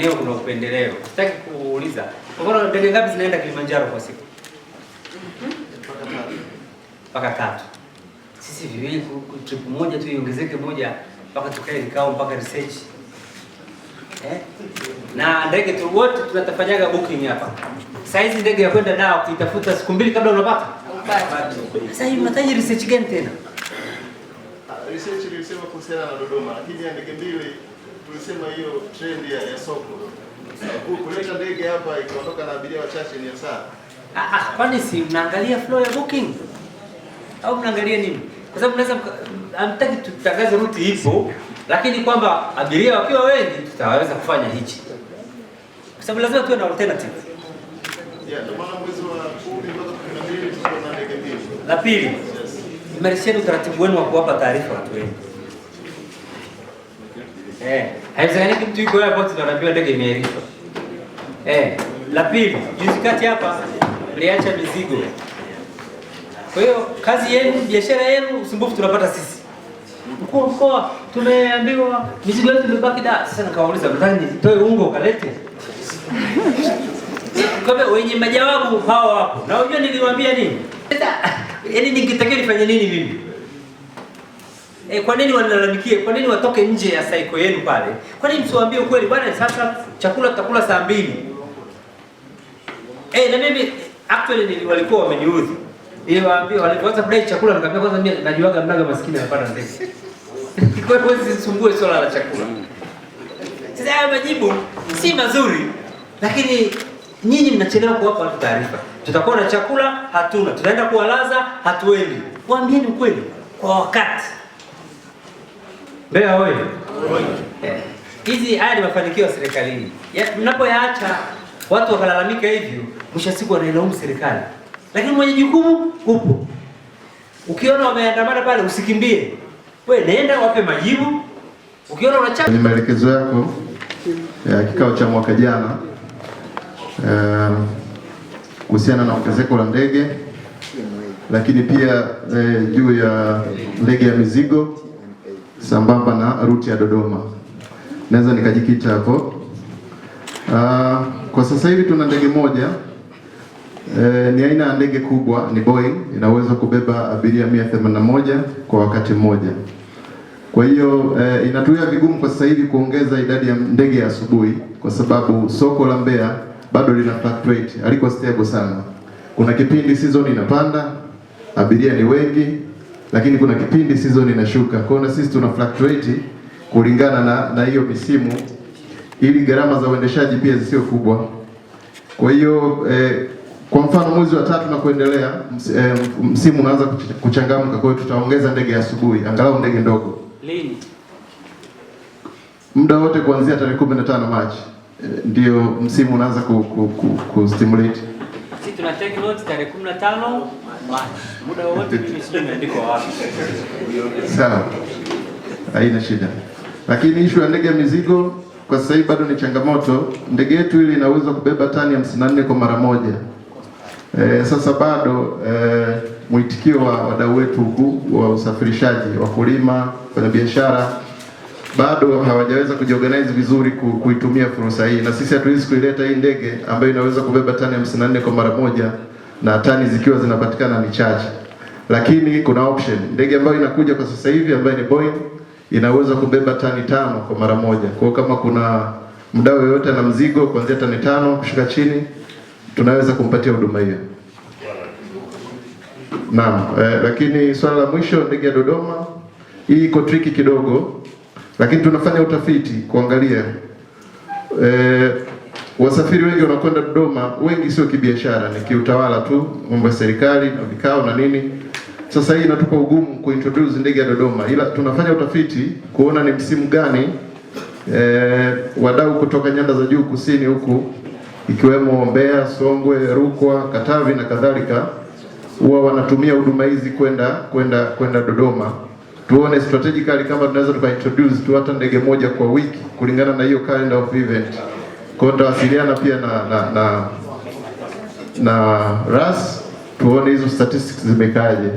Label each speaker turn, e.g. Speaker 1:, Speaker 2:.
Speaker 1: maeneo kuna upendeleo. Sitaki kuuliza. Kwa mfano ndege ngapi zinaenda Kilimanjaro kwa siku? Mpaka 3. Sisi viwili trip moja tu iongezeke moja mpaka tukae vikao mpaka research. Na ndege tu wote tunatafanyaga booking hapa. Sasa hizi ndege ya kwenda Dar ukitafuta siku 2 kabla unapata. Sasa hivi mnataji research gani tena?
Speaker 2: Research ilisema kuhusiana na Dodoma, lakini ya ndege mbili tulisema hiyo trend ya soko. Kuleta ndege hapa ikiondoka na abiria wachache ni hasara.
Speaker 1: Kwani si mnaangalia flow ya booking? Au mnaangalia nini? Kwa sababu naweza hamtaki tutangaze route ipo, lakini kwamba abiria wakiwa wengi tutaweza kufanya hichi. Kwa sababu lazima tuwe na alternative.
Speaker 2: Ndio maana mwezi wa 10 mpaka 12 tutakuwa na ndege mbili.
Speaker 1: La pili, imarisheni utaratibu wenu wa kuwapa taarifa watu wengi. Haiwezekani mtu yuko airport na anaambiwa ndege imeahirishwa. La pili, juzi kati hapa mliacha mizigo. Kwa hiyo kazi yenu, biashara yenu, usumbufu tunapata sisi. Mkuu wa mkoa tumeambiwa mizigo yetu imebaki Dar. Sasa nikawauliza mtani toe ungo kalete. Kwa wenye majawabu hawa wapo. Na unajua niliwaambia nini? Yaani nikitakiwa nifanye nini mimi? Kwa nini wanalalamikia? Kwa nini watoke nje ya cycle yenu pale? Kwa nini msiwaambie ukweli bwana, sasa chakula tutakula saa 2. Na mimi actually walikuwa wameniudhi. Niliwaambia walipoanza kudai chakula nikamwambia kwanza mimi najuaga mnaga maskini anapata ndege. Kwa hiyo usisumbue swala la chakula. Sasa haya majibu si mazuri, lakini nyinyi mnachelewa kuwapa watu taarifa. Tutakuwa na chakula, hatuna. Tunaenda kuwalaza, hatuendi. Waambieni ukweli kwa wakati. Mbeya wewe. Hizi haya ni mafanikio ya serikalini. Mnapoyaacha watu wakalalamika hivyo, mwisho siku wanailaumu serikali. Lakini mwenye jukumu upo. Ukiona wameandamana pale usikimbie. Wewe nenda wape majibu. Ukiona unachaka
Speaker 2: ni maelekezo yako ya kikao cha mwaka jana kuhusiana na ongezeko la ndege, lakini pia juu ya ndege ya mizigo sambamba na ruti ya Dodoma. Naweza nikajikita hapo. Kwa sasa hivi tuna ndege moja ni aina ya ndege kubwa, ni Boeing, inaweza kubeba abiria 181 kwa wakati mmoja. Kwa hiyo inatuia vigumu kwa sasa hivi kuongeza idadi ya ndege ya asubuhi kwa sababu soko la Mbeya bado lina fluctuate, haliko stable sana. Kuna kipindi season inapanda, abiria ni wengi, lakini kuna kipindi season inashuka. Kwa hiyo sisi tuna fluctuate kulingana na hiyo misimu ili gharama za uendeshaji pia zisiwe kubwa. Kwa hiyo kwa mfano mwezi wa 3 na kuendelea msimu unaanza kuchangamka, kwa hiyo tutaongeza ndege ya asubuhi, angalau ndege ndogo.
Speaker 1: Lini?
Speaker 2: Muda wote kuanzia tarehe 15 Machi ndio msimu unaanza kustimulate.
Speaker 1: Sisi tuna take note tarehe 15 Machi. Muda wote mimi sio nimeandikwa wapi.
Speaker 2: Sawa. Haina shida. Lakini issue ya ndege ya mizigo kwa sasa hivi bado ni changamoto. Ndege yetu ile inaweza kubeba tani 54 kwa mara moja. Sasa bado mwitikio wa wadau wetu huku wa usafirishaji, wakulima, wafanyabiashara bado hawajaweza kujiorganize vizuri kuitumia fursa hii, na sisi hatuwezi kuileta hii ndege ambayo inaweza kubeba tani 54 kwa mara moja na tani zikiwa zinapatikana ni chache. Lakini kuna option, ndege ambayo inakuja kwa sasa hivi ambayo ni Boeing inaweza kubeba tani 5 kwa mara moja. Kwa hiyo kama kuna mdau yoyote na mzigo kuanzia tani 5 kushuka chini, tunaweza kumpatia huduma hiyo. Naam, lakini swala la mwisho, ndege ya Dodoma hii iko tricky kidogo, lakini tunafanya utafiti kuangalia wasafiri wengi wanakwenda Dodoma, wengi sio kibiashara, ni kiutawala tu, mambo ya serikali na vikao na nini. Sasa hii inatupa ugumu kuintroduce ndege ya Dodoma, ila tunafanya utafiti kuona ni msimu gani wadau kutoka nyanda za juu kusini huku ikiwemo Mbeya, Songwe, Rukwa, Katavi na kadhalika huwa wanatumia huduma hizi kwenda Dodoma. Tuone strategically kama tunaweza tukaintroduce tu hata ndege moja kwa wiki kulingana na hiyo calendar of event. Kwa hiyo tutawasiliana pia na RAS tuone hizo statistics zimekaaje.